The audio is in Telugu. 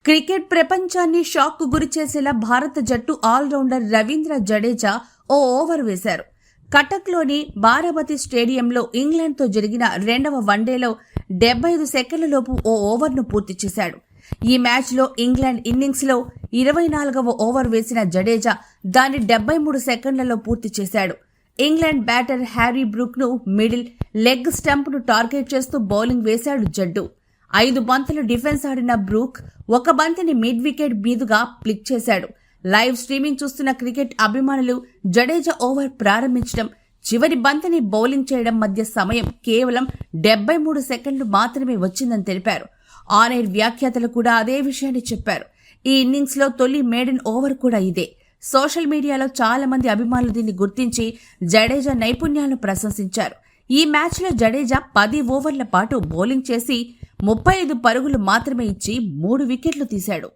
క్రికెట్ ప్రపంచాన్ని షాక్కు గురిచేసేలా భారత జట్టు ఆల్రౌండర్ రవీంద్ర జడేజా ఓ ఓవర్ వేశారు. కటక్లోని బారామతి స్టేడియంలో ఇంగ్లాండ్తో జరిగిన రెండవ వన్డేలో 75 సెకన్లలోపు ఓ ఓవర్ను పూర్తి చేశాడు. ఈ మ్యాచ్లో ఇంగ్లాండ్ ఇన్నింగ్స్లో 24వ ఓవర్ వేసిన జడేజా దాన్ని 73 సెకన్లలో పూర్తి చేశాడు. ఇంగ్లాండ్ బ్యాటర్ హ్యారీ బ్రూక్ను మిడిల్ లెగ్ స్టంప్ను టార్గెట్ చేస్తూ బౌలింగ్ వేశాడు జడ్డు. 5 బంతులు డిఫెన్స్ ఆడిన బ్రూక్ ఒక బంతిని మిడ్ వికెట్ మీదుగా ప్లిక్ చేశాడు. లైవ్ స్ట్రీమింగ్ చూస్తున్న క్రికెట్ అభిమానులు జడేజా ఓవర్ ప్రారంభించడం, చివరి బంతిని బౌలింగ్ చేయడం మధ్య సమయం కేవలం 73 సెకండ్లు మాత్రమే వచ్చిందని తెలిపారు. ఆన్ ఎయిర్ వ్యాఖ్యాతలు కూడా అదే విషయాన్ని చెప్పారు. ఈ ఇన్నింగ్స్లో తొలి మేడన్ ఓవర్ కూడా ఇదే. సోషల్ మీడియాలో చాలా మంది అభిమానులు దీన్ని గుర్తించి జడేజా నైపుణ్యాలను ప్రశంసించారు. ఈ మ్యాచ్లో జడేజా 10 ఓవర్ల పాటు బౌలింగ్ చేసి 35 పరుగులు మాత్రమే ఇచ్చి 3 వికెట్లు తీశాడు.